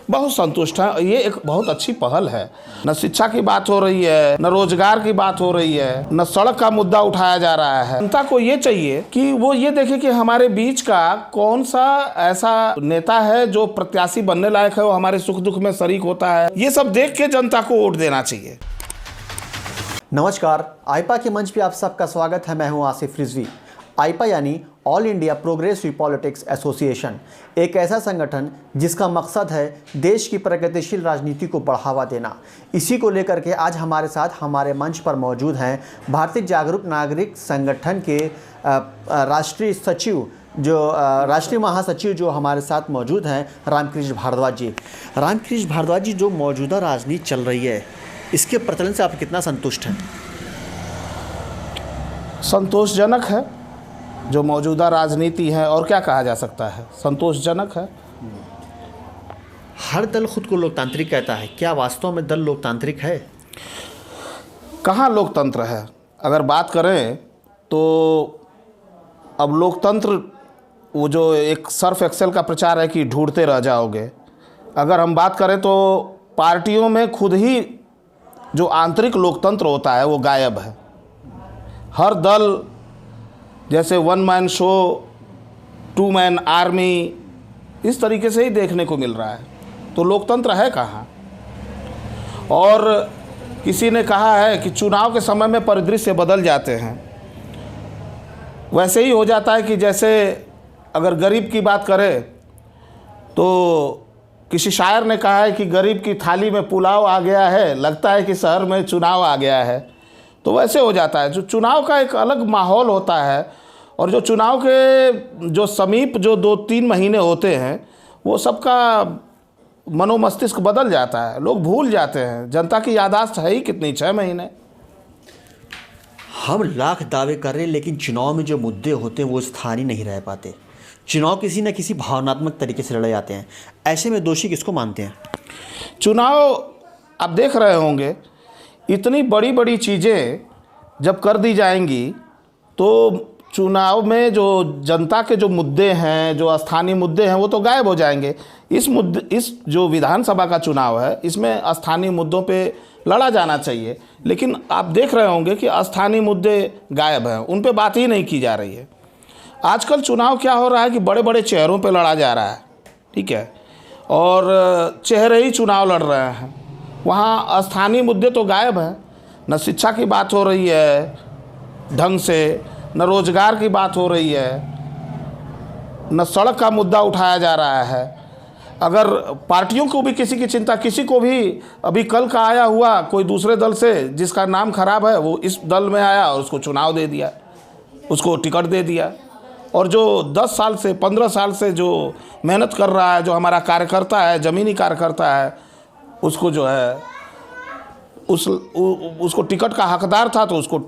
बहुत संतुष्ट हैं। ये एक बहुत अच्छी पहल है। न शिक्षा की बात हो रही है, न रोजगार की बात हो रही है, न सड़क का मुद्दा उठाया जा रहा है। जनता को ये चाहिए कि वो ये देखे कि हमारे बीच का कौन सा ऐसा नेता है जो प्रत्याशी बनने लायक है, वो हमारे सुख दुख में शरीक होता है। ये सब देख के जनता को वोट देना चाहिए। नमस्कार, आईपा के मंच पे आप सबका स्वागत है। मैं हूं आसिफ रिजवी। आईपा यानी all India Progressive Politics association एक ऐसा संगठन जिसका मकसद है देश की प्रगतिशील राजनीति को बढ़ावा देना। इसी को लेकर के आज हमारे साथ हमारे मंच पर मौजूद हैं भारतीय जागरूक नागरिक संगठन के राष्ट्रीय सचिव राष्ट्रीय महासचिव जो हमारे साथ मौजूद हैं रामकृष्ण भारद्वाज जी। रामकृष्ण भारद्वाज जी, जो मौजूदा राजनीति चल रही है इसके प्रचलन से आप कितना संतुष्ट हैं? संतोषजनक है जो मौजूदा राजनीति है, और क्या कहा जा सकता है, संतोषजनक है। हर दल खुद को लोकतांत्रिक कहता है, क्या वास्तव में दल लोकतांत्रिक है? कहाँ लोकतंत्र है? अगर बात करें तो अब लोकतंत्र वो जो एक सर्फ एक्सेल का प्रचार है कि ढूंढते रह जाओगे। अगर हम बात करें तो पार्टियों में खुद ही जो आंतरिक लोकतंत्र होता है वो गायब है। हर दल जैसे one man show, two man army, इस तरीके से ही देखने को मिल रहा है। तो लोकतंत्र है कहाँ? और किसी ने कहा है कि चुनाव के समय में परिदृश्य बदल जाते हैं। वैसे ही हो जाता है कि जैसे अगर गरीब की बात करें तो किसी शायर ने कहा है कि गरीब की थाली में पुलाव आ गया है, लगता है कि शहर में चुनाव आ गया है। तो वैसे हो जाता है। जो चुनाव का एक अलग माहौल होता है, और जो चुनाव के जो समीप जो 2-3 महीने होते हैं वो सबका मनोमस्तिष्क बदल जाता है। लोग भूल जाते हैं। जनता की याददाश्त है ही कितनी, 6 महीने। हम लाख दावे कर रहे हैं लेकिन चुनाव में जो मुद्दे होते हैं वो स्थानीय नहीं रह पाते। चुनाव किसी न किसी भावनात्मक तरीके से लड़े जाते हैं। ऐसे में दोषी किसको मानते हैं? चुनाव आप देख रहे होंगे, इतनी बड़ी बड़ी चीज़ें जब कर दी जाएंगी तो चुनाव में जो जनता के जो मुद्दे हैं, जो स्थानीय मुद्दे हैं, वो तो गायब हो जाएंगे। इस जो विधानसभा का चुनाव है इसमें स्थानीय मुद्दों पे लड़ा जाना चाहिए, लेकिन आप देख रहे होंगे कि स्थानीय मुद्दे गायब हैं, उन पे बात ही नहीं की जा रही है। आजकल चुनाव क्या हो रहा है कि बड़े बड़े चेहरों पे लड़ा जा रहा है, ठीक है, और चेहरे ही चुनाव लड़ रहे हैं। वहाँ स्थानीय मुद्दे तो गायब हैं। न शिक्षा की बात हो रही है ढंग से, न रोजगार की बात हो रही है, न सड़क का मुद्दा उठाया जा रहा है। अगर पार्टियों को भी किसी की चिंता, किसी को भी अभी कल का आया हुआ कोई दूसरे दल से जिसका नाम खराब है वो इस दल में आया और उसको चुनाव दे दिया, उसको टिकट दे दिया। और जो 10 साल से 15 साल से जो मेहनत कर रहा है, जो हमारा कार्यकर्ता है, ज़मीनी कार्यकर्ता है, उसको जो है उसको टिकट का हकदार था तो उसको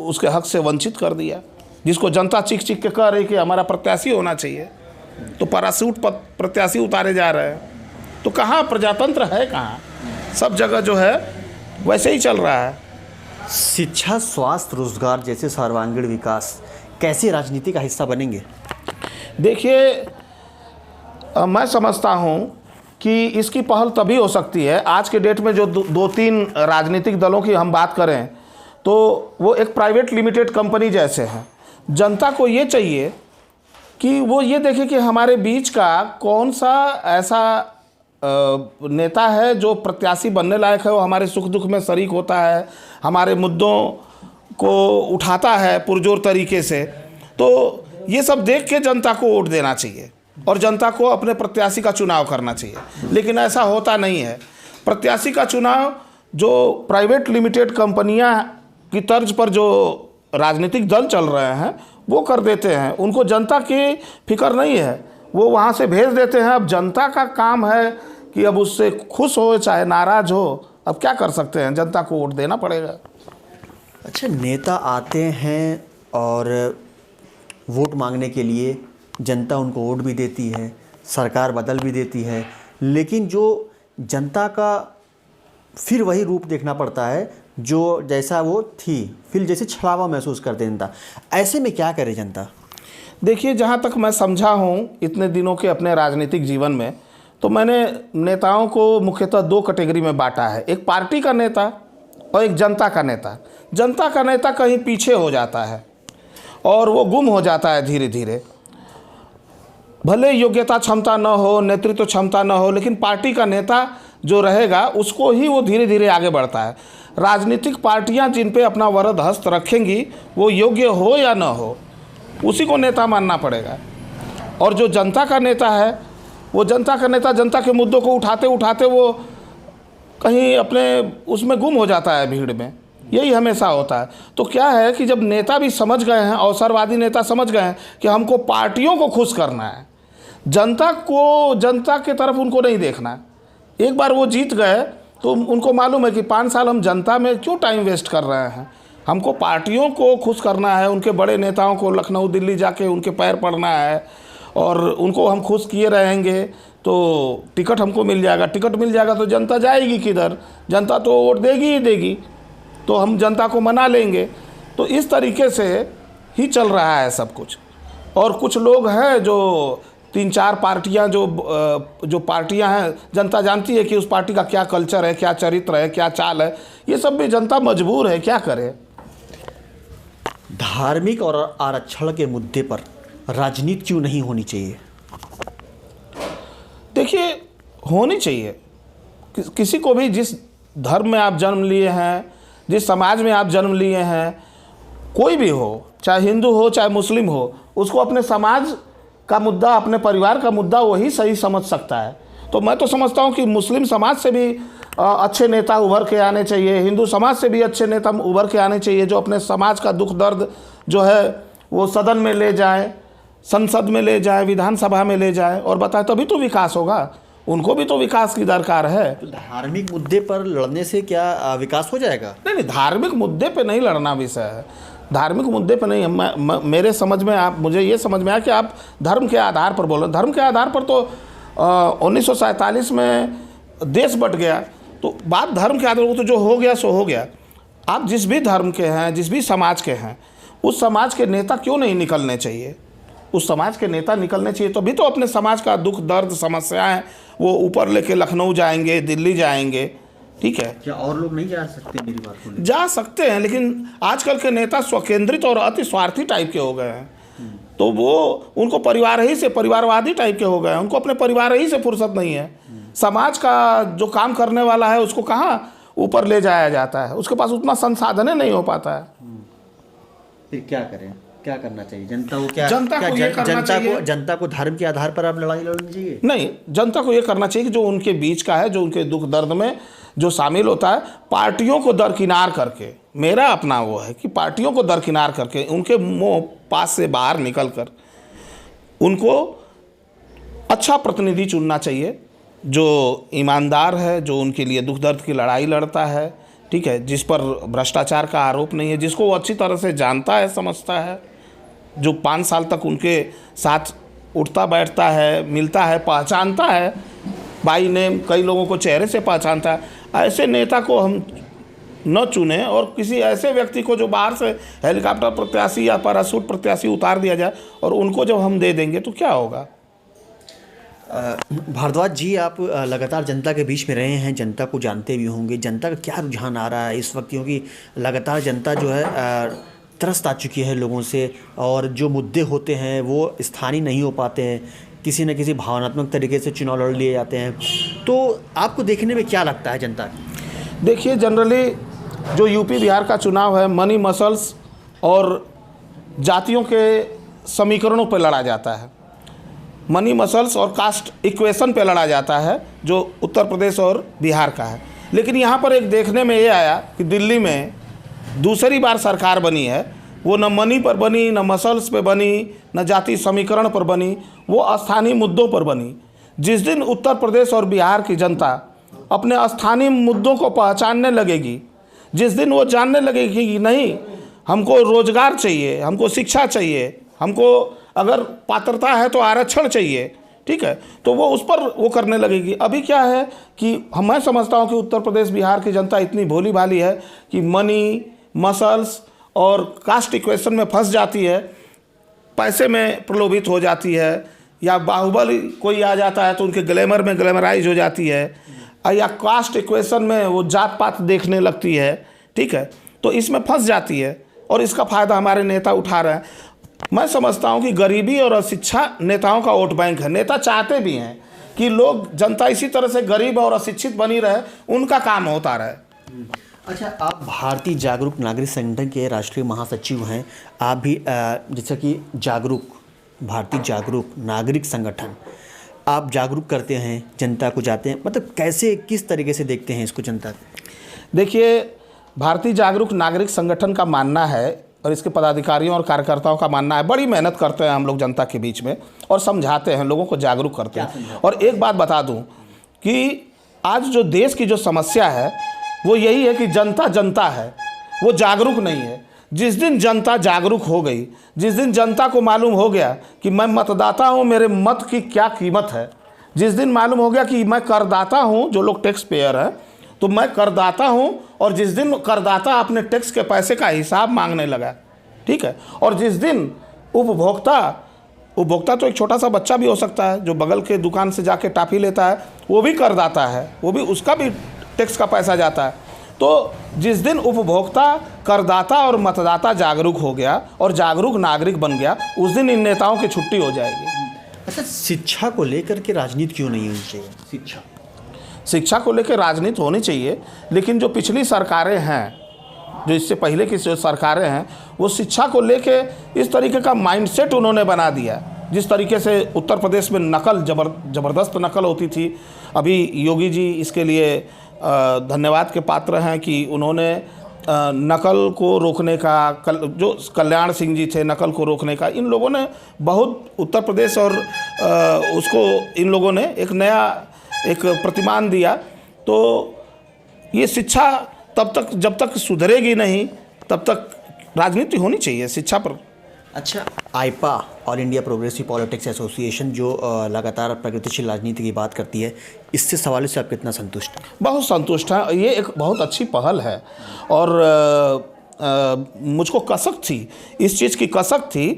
उसके हक से वंचित कर दिया। जिसको जनता चीख चीख के कह रही कि हमारा प्रत्याशी होना चाहिए, तो पैराशूट प्रत्याशी उतारे जा रहे हैं। तो कहाँ प्रजातंत्र है? कहाँ? सब जगह जो है वैसे ही चल रहा है। शिक्षा, स्वास्थ्य, रोजगार जैसे सर्वांगीण विकास कैसे राजनीति का हिस्सा बनेंगे? देखिए, मैं समझता हूँ कि इसकी पहल तभी हो सकती है, आज के डेट में जो 2-3 राजनीतिक दलों की हम बात करें तो वो एक प्राइवेट लिमिटेड कंपनी जैसे हैं। जनता को ये चाहिए कि वो ये देखे कि हमारे बीच का कौन सा ऐसा नेता है जो प्रत्याशी बनने लायक है, वो हमारे सुख दुख में शरीक होता है, हमारे मुद्दों को उठाता है पुरजोर तरीके से। तो ये सब देख के जनता को वोट देना चाहिए और जनता को अपने प्रत्याशी का चुनाव करना चाहिए। लेकिन ऐसा होता नहीं है। प्रत्याशी का चुनाव जो प्राइवेट लिमिटेड कंपनियां की तर्ज पर जो राजनीतिक दल चल रहे हैं वो कर देते हैं। उनको जनता की फिक्र नहीं है, वो वहाँ से भेज देते हैं। अब जनता का काम है कि अब उससे खुश हो चाहे नाराज हो, अब क्या कर सकते हैं, जनता को वोट देना पड़ेगा। अच्छा, नेता आते हैं और वोट मांगने के लिए जनता उनको वोट भी देती है, सरकार बदल भी देती है, लेकिन जो जनता का फिर वही रूप देखना पड़ता है जो जैसा वो थी, फिर जैसे छलावा महसूस करते जनता। ऐसे में क्या करे जनता? देखिए, जहाँ तक मैं समझा हूँ इतने दिनों के अपने राजनीतिक जीवन में, तो मैंने नेताओं को मुख्यतः दो कैटेगरी में बांटा है, एक पार्टी का नेता और एक जनता का नेता। जनता का नेता कहीं पीछे हो जाता है और वो गुम हो जाता है धीरे धीरे, भले योग्यता क्षमता न हो, नेतृत्व क्षमता न हो, लेकिन पार्टी का नेता जो रहेगा उसको ही वो धीरे धीरे आगे बढ़ता है। राजनीतिक पार्टियां जिन पे अपना वरद हस्त रखेंगी वो योग्य हो या न हो, उसी को नेता मानना पड़ेगा। और जो जनता का नेता है, वो जनता का नेता जनता के मुद्दों को उठाते उठाते वो कहीं अपने उसमें गुम हो जाता है भीड़ में, यही हमेशा होता है। तो क्या है कि जब नेता भी समझ गए हैं, अवसरवादी नेता समझ गए हैं कि हमको पार्टियों को खुश करना है, जनता के तरफ उनको नहीं देखना है। एक बार वो जीत गए तो उनको मालूम है कि 5 साल हम जनता में क्यों टाइम वेस्ट कर रहे हैं, हमको पार्टियों को खुश करना है, उनके बड़े नेताओं को लखनऊ दिल्ली जाके उनके पैर पड़ना है और उनको हम खुश किए रहेंगे तो टिकट हमको मिल जाएगा। टिकट मिल जाएगा तो जनता जाएगी किधर, जनता तो वोट देगी ही देगी, तो हम जनता को मना लेंगे। तो इस तरीके से ही चल रहा है सब कुछ। और कुछ लोग हैं जो 3-4 पार्टियां जो पार्टियां हैं, जनता जानती है कि उस पार्टी का क्या कल्चर है, क्या चरित्र है, क्या चाल है, ये सब भी जनता मजबूर है, क्या करे। धार्मिक और आरक्षण के मुद्दे पर राजनीति क्यों नहीं होनी चाहिए? देखिए, होनी चाहिए। किसी को भी जिस धर्म में आप जन्म लिए हैं, जिस समाज में आप जन्म लिए हैं, कोई भी हो, चाहे हिंदू हो चाहे मुस्लिम हो, उसको अपने समाज का मुद्दा, अपने परिवार का मुद्दा वही सही समझ सकता है। तो मैं तो समझता हूँ कि मुस्लिम समाज से भी अच्छे नेता उभर के आने चाहिए, हिंदू समाज से भी अच्छे नेता उभर के आने चाहिए, जो अपने समाज का दुख दर्द जो है वो सदन में ले जाए, संसद में ले जाए, विधानसभा में ले जाए और बताए, तभी तो विकास होगा। उनको भी तो विकास की दरकार है। तो धार्मिक मुद्दे पर लड़ने से क्या विकास हो जाएगा? नहीं, धार्मिक मुद्दे पे नहीं लड़ना विषय है, धार्मिक मुद्दे पे नहीं। मेरे समझ में मुझे ये समझ में आया कि आप धर्म के आधार पर बोल रहे हैं। धर्म के आधार पर तो 1947 में देश बट गया, तो बात धर्म के आधार पर, तो जो हो गया सो हो गया। आप जिस भी धर्म के हैं, जिस भी समाज के हैं, उस समाज के नेता क्यों नहीं निकलने चाहिए? उस समाज के नेता निकलने चाहिए, तभी तो अपने समाज का दुख दर्द समस्याएं वो ऊपर लेके लखनऊ जाएंगे, दिल्ली जाएंगे। ठीक है, क्या और लोग नहीं जा सकते? मेरी बात को जा सकते हैं, लेकिन आजकल के नेता स्वकेंद्रित और अति स्वार्थी टाइप के हो गए हैं। तो वो उनको परिवारवादी टाइप के हो गए हैं, उनको अपने परिवार ही से फुर्सत नहीं है। समाज का जो काम करने वाला है उसको कहाँ ऊपर ले जाया जाता है, उसके पास उतना संसाधन नहीं हो पाता है। फिर क्या करें? क्या करना चाहिए जनता को? क्या जनता को धर्म के आधार पर आप लड़ाई लड़नी चाहिए? नहीं, जनता को ये करना चाहिए कि जो उनके बीच का है, जो उनके दुख दर्द में जो शामिल होता है, पार्टियों को दरकिनार करके, मेरा अपना वो है कि पार्टियों को दरकिनार करके, उनके मोह पास से बाहर निकल कर उनको अच्छा प्रतिनिधि चुनना चाहिए, जो ईमानदार है, जो उनके लिए दुख दर्द की लड़ाई लड़ता है, ठीक है, जिस पर भ्रष्टाचार का आरोप नहीं है, जिसको वो अच्छी तरह से जानता है, समझता है, जो 5 साल तक उनके साथ उठता बैठता है, मिलता है, पहचानता है, बाई नेम कई लोगों को चेहरे से पहचानता है। ऐसे नेता को हम न चुने और किसी ऐसे व्यक्ति को जो बाहर से हेलीकॉप्टर प्रत्याशी या पैराशूट प्रत्याशी उतार दिया जाए और उनको जब हम दे देंगे तो क्या होगा। भारद्वाज जी, आप लगातार जनता के बीच में रहे हैं, जनता को जानते भी होंगे। जनता का क्या रुझान आ रहा है इस वक्त, क्योंकि लगातार जनता जो है त्रस्त आ चुकी है लोगों से, और जो मुद्दे होते हैं वो स्थानीय नहीं हो पाते हैं, किसी न किसी भावनात्मक तरीके से चुनाव लड़ लिए जाते हैं। तो आपको देखने में क्या लगता है जनता? देखिए, जनरली जो यूपी बिहार का चुनाव है, मनी मसल्स और जातियों के समीकरणों पर लड़ा जाता है, मनी मसल्स और कास्ट इक्वेशन पे लड़ा जाता है, जो उत्तर प्रदेश और बिहार का है। लेकिन यहाँ पर एक देखने में ये आया कि दिल्ली में दूसरी बार सरकार बनी है, वो न मनी पर बनी, न मसल्स पे बनी, न जाति समीकरण पर बनी, वो स्थानीय मुद्दों पर बनी। जिस दिन उत्तर प्रदेश और बिहार की जनता अपने स्थानीय मुद्दों को पहचानने लगेगी, जिस दिन वो जानने लगेगी कि नहीं, हमको रोजगार चाहिए, हमको शिक्षा चाहिए, हमको अगर पात्रता है तो आरक्षण चाहिए, ठीक है, तो वो उस पर वो करने लगेगी। अभी क्या है कि मैं समझता हूँ कि उत्तर प्रदेश बिहार की जनता इतनी भोली भाली है कि मनी मसल्स और कास्ट इक्वेशन में फंस जाती है, पैसे में प्रलोभित हो जाती है, या बाहुबली कोई आ जाता है तो उनके ग्लैमर में ग्लैमराइज हो जाती है, या कास्ट इक्वेशन में वो जात पात देखने लगती है, ठीक है, तो इसमें फंस जाती है और इसका फ़ायदा हमारे नेता उठा रहे हैं। मैं समझता हूँ कि गरीबी और अशिक्षा नेताओं का वोट बैंक है। नेता चाहते भी हैं कि लोग, जनता इसी तरह से गरीब और अशिक्षित बनी रहे, उनका काम होता रहे। अच्छा, आप भारतीय जागरूक नागरिक संगठन के राष्ट्रीय महासचिव हैं। आप भी जैसा कि भारतीय जागरूक नागरिक संगठन, आप जागरूक करते हैं, जनता को जाते हैं, मतलब कैसे, किस तरीके से देखते हैं इसको जनता? देखिए, भारतीय जागरूक नागरिक संगठन का मानना है और इसके पदाधिकारियों और कार्यकर्ताओं का मानना है, बड़ी मेहनत करते हैं हम लोग जनता के बीच में और समझाते हैं, लोगों को जागरूक करते हैं। और एक बात बता दूं कि आज जो देश की जो समस्या है वो यही है कि जनता है, वो जागरूक नहीं है। जिस दिन जनता जागरूक हो गई, जिस दिन जनता को मालूम हो गया कि मैं मतदाता हूँ, मेरे मत की क्या कीमत है, जिस दिन मालूम हो गया कि मैं करदाता हूँ, जो लोग टैक्स पेयर हैं तो मैं करदाता हूँ, और जिस दिन करदाता अपने टैक्स के पैसे का हिसाब मांगने लगा, ठीक है, और जिस दिन उपभोक्ता तो एक छोटा सा बच्चा भी हो सकता है जो बगल के दुकान से जाके टॉफ़ी लेता है, वो भी करदाता है, वो भी, उसका भी टैक्स का पैसा जाता है। तो जिस दिन उपभोक्ता, करदाता और मतदाता जागरूक हो गया और जागरूक नागरिक बन गया, उस दिन इन नेताओं की छुट्टी हो जाएगी। अच्छा, शिक्षा को लेकर के राजनीति क्यों नहीं होनी चाहिए? शिक्षा को लेकर राजनीति होनी चाहिए, लेकिन जो पिछली सरकारें हैं, जो इससे पहले की जो सरकारें हैं, वो शिक्षा को लेके इस तरीके का माइंडसेट उन्होंने बना दिया। जिस तरीके से उत्तर प्रदेश में नकल, ज़बरदस्त नकल होती थी। अभी योगी जी इसके लिए धन्यवाद के पात्र हैं कि उन्होंने नकल को रोकने का, जो कल्याण सिंह जी थे, नकल को रोकने का, इन लोगों ने बहुत उत्तर प्रदेश और उसको इन लोगों ने एक नया एक प्रतिमान दिया। तो ये शिक्षा तब तक, जब तक सुधरेगी नहीं, तब तक राजनीति होनी चाहिए शिक्षा पर। अच्छा, AIPA, All India Progressive Politics Association, जो लगातार प्रगतिशील राजनीति की बात करती है, इससे सवालों से आप कितना संतुष्ट हैं? बहुत संतुष्ट हैं। ये एक बहुत अच्छी पहल है और मुझको कसक थी, इस चीज़ की कसक थी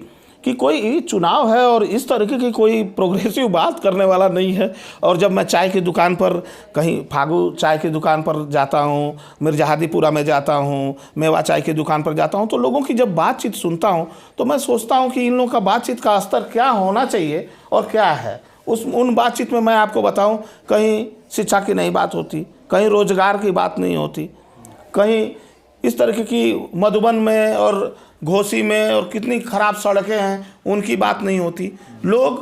कि कोई चुनाव है और इस तरीके की कोई प्रोग्रेसिव बात करने वाला नहीं है। और जब मैं चाय की दुकान पर, कहीं फागू चाय की दुकान पर जाता हूँ, मिर्जाहादीपुरा में जाता हूँ, मेवा चाय की दुकान पर जाता हूँ, तो लोगों की जब बातचीत सुनता हूँ तो मैं सोचता हूँ कि इन लोगों का बातचीत का स्तर क्या होना चाहिए और क्या है। उन बातचीत में मैं आपको बताऊँ, कहीं शिक्षा की नहीं बात होती, कहीं रोजगार की बात नहीं होती, कहीं इस तरीके की मधुबन में और घोसी में और कितनी खराब सड़कें हैं उनकी बात नहीं होती। लोग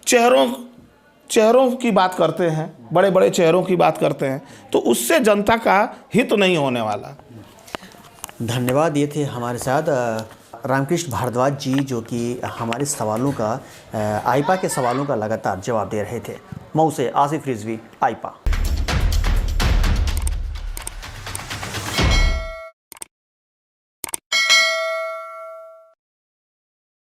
चेहरों की बात करते हैं, बड़े बड़े चेहरों की बात करते हैं, तो उससे जनता का हित नहीं होने वाला। धन्यवाद। ये थे हमारे साथ रामकृष्ण भारद्वाज जी, जो कि हमारे सवालों का, आईपा के सवालों का लगातार जवाब दे रहे थे। मऊ से आसिफ रिजवी, आईपा।